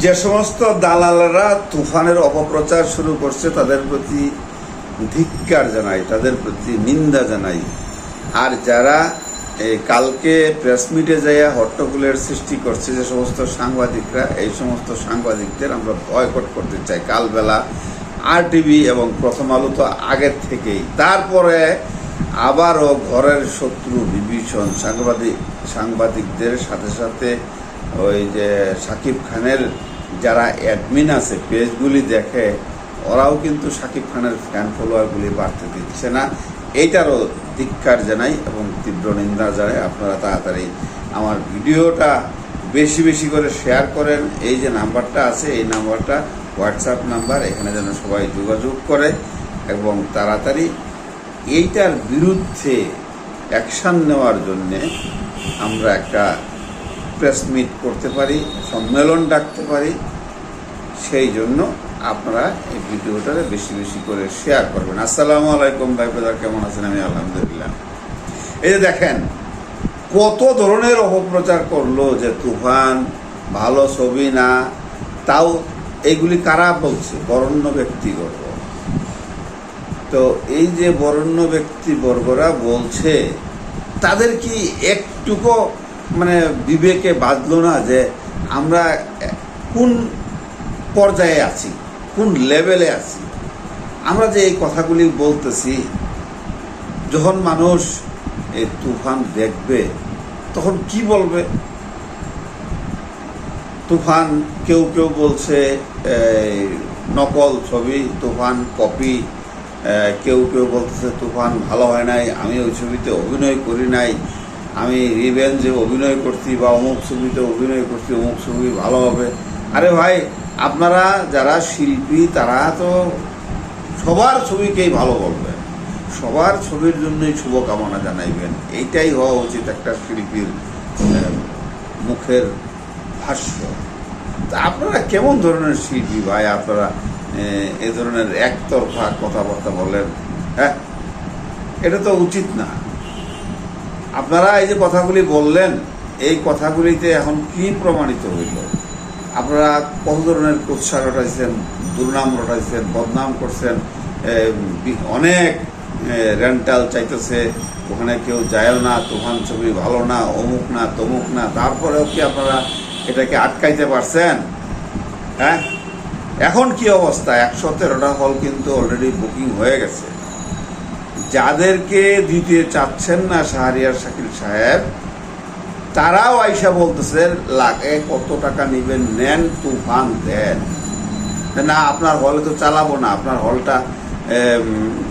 যে সমস্ত দালালরা তুফানের অপপ্রচার শুরু করছে তাদের প্রতি ধিক্কার জানাই, তাদের প্রতি নিন্দা জানাই। আর যারা কালকে প্রেস মিটে যাইয়া হট্টগোলের সৃষ্টি করছে যে সমস্ত সাংবাদিকরা, এই সমস্ত সাংবাদিকদের আমরা বয়কট করতে চাই। কালবেলা RTV এবং প্রথম আলো তো আগের থেকেই, তারপরে আবারও ঘরের শত্রু বিভীষণ সাংবাদিকদের সাথে সাথে ওই যে শাকিব খানের যারা অ্যাডমিন আছে, পেজগুলি দেখে, ওরাও কিন্তু শাকিব খানের ফ্যান ফলোয়ারগুলি বাড়তে দিচ্ছে না। এইটারও ধিক্কার জানাই এবং তীব্র নিন্দা জানাই। আপনারা তাড়াতাড়ি আমার ভিডিওটা বেশি বেশি করে শেয়ার করেন। এই যে নাম্বারটা আছে, এই নাম্বারটা হোয়াটসঅ্যাপ নাম্বার, এখানে যেন সবাই যোগাযোগ করে এবং তাড়াতাড়ি এইটার বিরুদ্ধে অ্যাকশান নেওয়ার জন্যে আমরা একটা প্রেস মিট করতে পারি, সম্মেলন ডাকতে পারি। সেই জন্য আপনারা এই ভিডিওটা বেশি বেশি করে শেয়ার করবেন। আসসালামু আলাইকুম ভাই ব্রাদার, কেমন আছেন? আমি আলহামদুলিল্লাহ। এই যে দেখেন কত ধরনের অপপ্রচার করলো যে তুফান ভালো ছবি না, তাও এইগুলি কারা বলছে? বরেণ্য ব্যক্তিবর্গ। তো এই যে বরেণ্য ব্যক্তিবর্গরা বলছে, তাদের কি একটুকু মানে বিবেকে বাঁধলো না যে আমরা কোন পর্যায়ে আছি, কোন লেভেলে আছি? আমরা যে এই কথাগুলি বলতেছি, যখন মানুষ এই তুফান দেখবে তখন কি বলবে? তুফান কেউ কেউ বলছে নকল ছবি, তুফান কপি, কেউ কেউ বলতেছে তুফান ভালো হয় নাই, আমি ওই ছবিতে অভিনয় করি নাই, আমি রিভেঞ্জে অভিনয় করছি বা অমুক ছবিতে অভিনয় করছি, অমুক ছবি ভালো হবে। আরে ভাই, আপনারা যারা শিল্পী তারা তো সবার ছবিকেই ভালো বলবেন, সবার ছবির জন্যই শুভকামনা জানাইবেন। এইটাই হওয়া উচিত একটা শিল্পীর মুখের ভাষ্য। তা আপনারা কেমন ধরনের শিল্পী ভাই? আপনারা এ ধরনের একতরফা কথাবার্তা বলেন, হ্যাঁ, এটা তো উচিত না। আপনারা এই যে কথাগুলি বললেন, এই কথাগুলিতে এখন কি প্রমাণিত হইল? আপনারা কত ধরনের কুৎসা রটাইছেন, দুর্নাম রটাইছেন, বদনাম করছেন, অনেক রেন্টাল চাইতেছে, ওখানে কেউ যায়ও না, তুফান ছবি ভালো না, অমুক না, তমুক না। তারপরেও কি আপনারা এটাকে আটকাইতে পারছেন? হ্যাঁ, এখন কি অবস্থা? 113টা হল কিন্তু অলরেডি বুকিং হয়ে গেছে। যাদেরকে দিতে চাচ্ছেন না শাহরিয়ার শাকিল সাহেব, তারাও আইসা বলতেছে লাগে কত টাকা নেবেন, নেন, তুফান দেন না। আপনার হলে তো চালাবো না, আপনার হলটা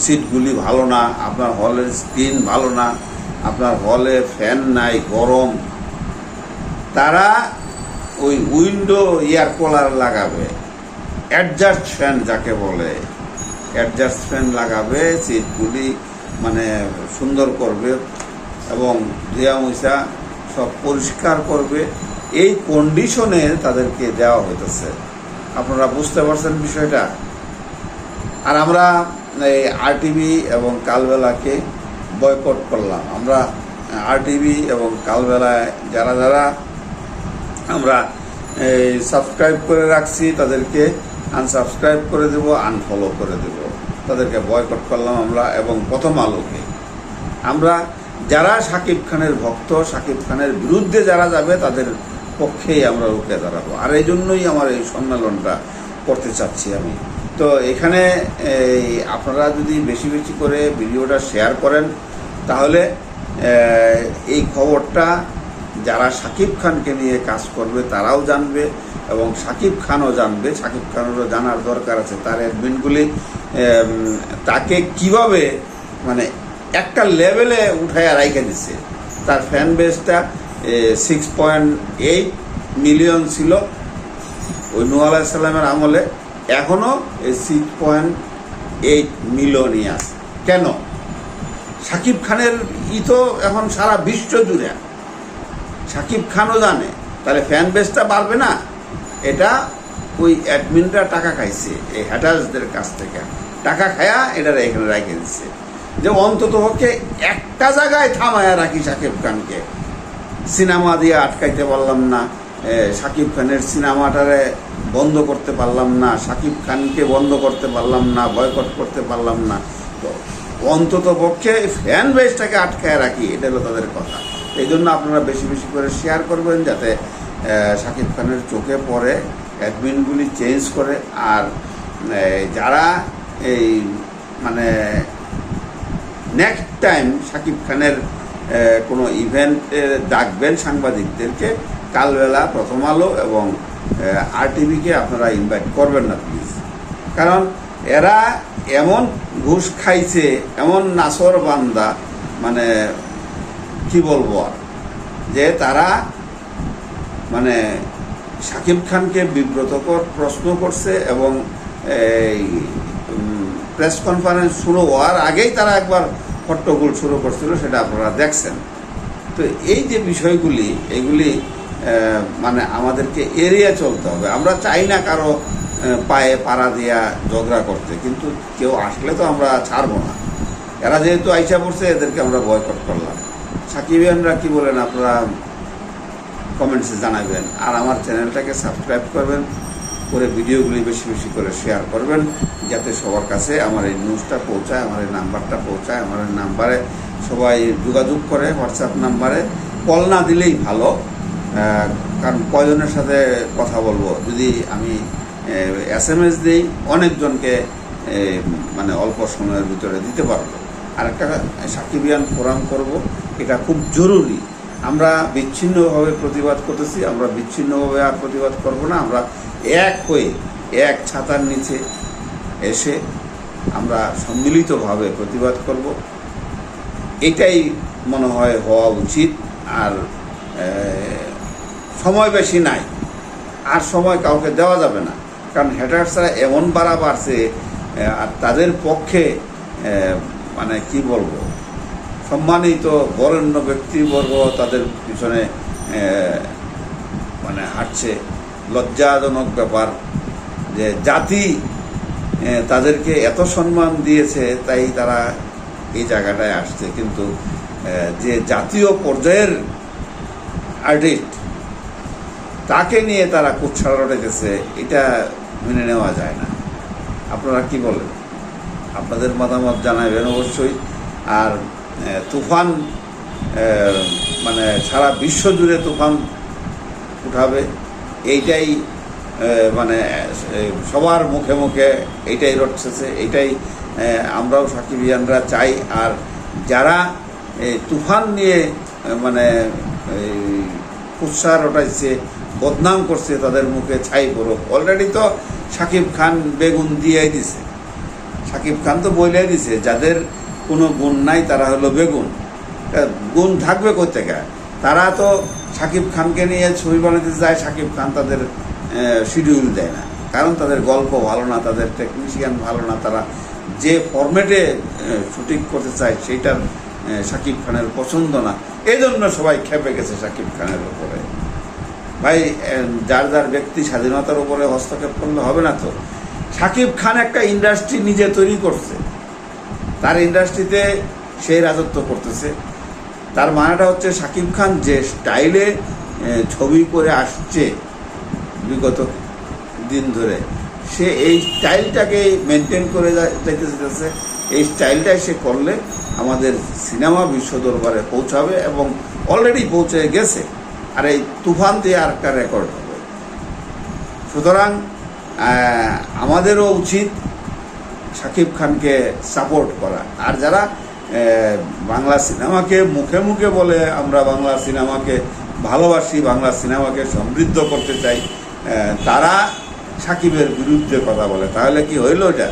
সিটগুলি ভালো না, আপনার হলের স্ক্রিন ভালো না, আপনার হলে ফ্যান নাই, গরম। তারা ওই উইন্ডো এয়ার কুলার লাগাবে, অ্যাডজাস্ট ফ্যান যাকে বলে, অ্যাডজাস্ট ফ্যান লাগাবে, সিটগুলি মানে সুন্দর করবে এবং ধুয়া মুছা সব পরিষ্কার করবে। এই কন্ডিশনে তাদেরকে দেওয়া হইতেছে। আপনারা বুঝতে পারছেন বিষয়টা? আর আমরা এই RTV এবং কালবেলাকে বয়কট করলাম। আমরা RTV এবং কালবেলায় যারা যারা আমরা এই সাবস্ক্রাইব করে রাখছি তাদেরকে আনসাবস্ক্রাইব করে দেব, আনফলো করে দেব, তাদেরকে বয়কট করলাম আমরা। এবং প্রথম আলোকে আমরা যারা শাকিব খানের ভক্ত, শাকিব খানের বিরুদ্ধে যারা যাবে তাদের পক্ষেই আমরা রুখে দাঁড়াবো। আর এই জন্যই আমার এই সম্মেলনটা করতে চাচ্ছি আমি। তো এখানে আপনারা যদি বেশি বেশি করে ভিডিওটা শেয়ার করেন, তাহলে এই খবরটা যারা শাকিব খানকে নিয়ে কাজ করবে তারাও জানবে এবং শাকিব খানও জানবে। শাকিব খানেরও জানার দরকার আছে তার অ্যাডমিনগুলি তাকে কিভাবে মানে একটা লেভেলে উঠায় রাইখে দিচ্ছে। তার ফ্যান বেসটা 6.8 মিলিয়ন ছিল ওই নূহ আলাইহিসসালামের আমলে, এখনও এই 6.8 মিলিয়নই আছে। কেন? শাকিব খানের তো এখন সারা বিশ্ব জুড়ে, শাকিব খানও জানে, তাহলে ফ্যান বেসটা বাড়বে না? এটা ওই অ্যাডমিনরা টাকা খাইছে, এই হ্যাটার্সদের কাছ থেকে টাকা খায়া এটা এখানে রেখে দিচ্ছে যে অন্তত পক্ষে একটা জায়গায় থামায়া রাখি শাকিব খানকে। সিনেমা দিয়ে আটকাইতে পারলাম না, শাকিব খানের সিনেমাটারে বন্ধ করতে পারলাম না, শাকিব খানকে বন্ধ করতে পারলাম না, বয়কট করতে পারলাম না, তো অন্তত পক্ষে ফ্যান বেসটাকে আটকায় রাখি, এটা হলো তাদের কথা। এই জন্য আপনারা বেশি বেশি করে শেয়ার করবেন, যাতে শাকিব খানের চোখে পড়ে, অ্যাডমিনগুলি চেঞ্জ করে। আর যারা এই মানে নেক্সট টাইম শাকিব খানের কোনো ইভেন্টে ডাকবেন সাংবাদিকদেরকে, কালবেলা প্রথম আলো এবং RTVকে আপনারা ইনভাইট করবেন না প্লিজ। কারণ এরা এমন ঘুষ খাইছে, এমন নাসর বান্দা, মানে কি বলবো আর, যে তারা মানে শাকিব খানকে বিব্রতকর প্রশ্ন করছে এবং এই প্রেস কনফারেন্স শুরু হওয়ার আগেই তারা একবার হট্টগোল শুরু করছিল, সেটা আপনারা দেখছেন। তো এই যে বিষয়গুলি, এগুলি মানে আমাদেরকে এড়িয়ে চলতে হবে। আমরা চাই না কারো পায়ে পাড়া দিয়া ঝগড়া করতে, কিন্তু কেউ আসলে তো আমরা ছাড়বো না। এরা যেহেতু আইসা পড়ছে, এদেরকে আমরা বয়কট করলাম। সাকিবিয়ানরা কি বলেন আপনারা কমেন্টসে জানাবেন। আর আমার চ্যানেলটাকে সাবস্ক্রাইব করবেন, করে ভিডিওগুলি বেশি বেশি করে শেয়ার করবেন, যাতে সবার কাছে আমার এই নিউজটা পৌঁছায়, আমার এই নাম্বারটা পৌঁছায়। আমার এই নাম্বারে সবাই যোগাযোগ করে, হোয়াটসঅ্যাপ নাম্বারে। কল না দিলেই ভালো, কারণ কয়জনের সাথে কথা বলবো। যদি আমি SMS দিই, অনেকজনকে মানে অল্প সময়ের ভিতরে দিতে পারবো। আরেকটা সাকিবিয়ান ফোরাম করব, এটা খুব জরুরি। আমরা বিচ্ছিন্নভাবে প্রতিবাদ করতেছি, আমরা বিচ্ছিন্নভাবে আর প্রতিবাদ করব না। আমরা এক হয়ে এক ছাতার নিচে এসে আমরা সম্মিলিতভাবে প্রতিবাদ করব, এটাই মনে হয় হওয়া উচিত। আর সময় বেশি নাই, আর সময় কাউকে দেওয়া যাবে না, কারণ হ্যাটার্সরা এমন বাড়ছে, আর তাদের পক্ষে মানে কি বলবো, সম্মানিত বরেণ্য ব্যক্তিবর্গ তাদের পিছনে মানে হাঁটছে। লজ্জাজনক ব্যাপার যে জাতি তাদেরকে এত সম্মান দিয়েছে, তাই তারা এই জায়গাটায় আসছে। কিন্তু যে জাতীয় পর্যায়ের আর্টিস্ট, তাকে নিয়ে তারা কুৎসা রটেছে, এটা মেনে নেওয়া যায় না। আপনারা কি বলেন? আপনাদের মতামত জানাবেন অবশ্যই। আর তুফান মানে সারা বিশ্ব জুড়ে তুফান উঠাবে, এইটাই মানে সবার মুখে মুখে এইটাই রটছে, এইটাই আমরাও সাকিবিয়ানরা চাই। আর যারা তুফান নিয়ে মানে কুৎসা রটাইছে, বদনাম করছে, তাদের মুখে ছাই পড়ুক। অলরেডি তো শাকিব খান বেগুন দিয়েই দিছে। শাকিব খান তো বলেই দিছে, যাদের কোনো গুণ নাই তারা হলো বেগুন। গুণ থাকবে কোথেকে? তারা তো শাকিব খানকে নিয়ে ছবি বানাতে যায়, শাকিব খান তাদের শিডিউল দেয় না, কারণ তাদের গল্প ভালো না, তাদের টেকনিশিয়ান ভালো না, তারা যে ফরম্যাটে শুটিং করতে চায় সেইটা শাকিব খানের পছন্দ না। এই জন্য সবাই খেপে গেছে শাকিব খানের উপরে। ভাই, যার যার ব্যক্তি স্বাধীনতার উপরে হস্তক্ষেপ করলে হবে না তো। শাকিব খান একটা ইন্ডাস্ট্রি নিজে তৈরি করছে, তার ইন্ডাস্ট্রিতে সেই রাজত্ব করতেছে। তার মানেটা হচ্ছে শাকিব খান যে স্টাইলে ছবি করে আসছে বিগত দিন ধরে, সে এই স্টাইলটাকে মেনটেন করে যাইতে যেতেছে। এই স্টাইলটাই সে করলে আমাদের সিনেমা বিশ্ব দরবারে পৌঁছাবে, এবং অলরেডি পৌঁছে গেছে। আর এই তুফান দিয়ে আর একটা রেকর্ড হবে। সুতরাং আমাদেরও উচিত শাকিব খানকে সাপোর্ট করা। আর যারা বাংলা সিনেমাকে মুখে মুখে বলে আমরা বাংলা সিনেমাকে ভালোবাসি, বাংলা সিনেমাকে সমৃদ্ধ করতে চাই, তারা শাকিবের বিরুদ্ধে কথা বলে। তাহলে কি হইল? এটা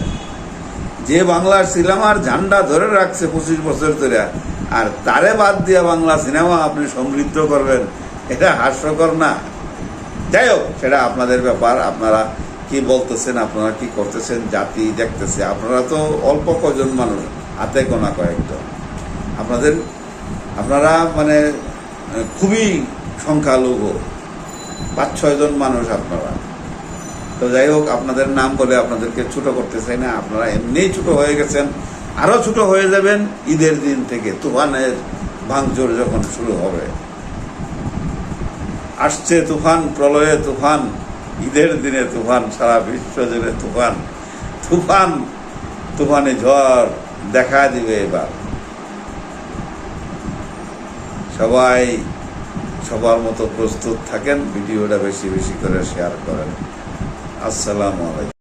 যে বাংলা সিনেমার ঝান্ডা ধরে রাখছে 25 বছর ধরে, আর তারে বাদ দিয়ে বাংলা সিনেমা আপনি সমৃদ্ধ করবেন, এটা হাস্যকর না? যাই হোক, সেটা আপনাদের ব্যাপার। আপনারা কি বলতেছেন, আপনারা কি করতেছেন, জাতি দেখতেছে। আপনারা তো অল্প কজন মানুষ, হাতে গোনা কয়েকজন। আপনারা মানে খুবই সংখ্যালঘু, 5-6 জন মানুষ আপনারা। তো যাই হোক, আপনাদের নাম বলে আপনাদেরকে ছোট করতে চাই না। আপনারা এমনিই ছোট হয়ে গেছেন, আরও ছোট হয়ে যাবেন ঈদের দিন থেকে, তুফানের ভাঙচুর যখন শুরু হবে। আসছে তুফান, প্রলয়ে তুফান, ঈদের দিনে তুফান, সারা বিশ্ব জুড়ে তুফান, তুফান তুফানি ঝড় দেখা দিবে এবার। সবাই সবার মতো প্রস্তুত থাকেন, ভিডিওটা বেশি বেশি করে শেয়ার করেন। আসসালামু আলাইকুম।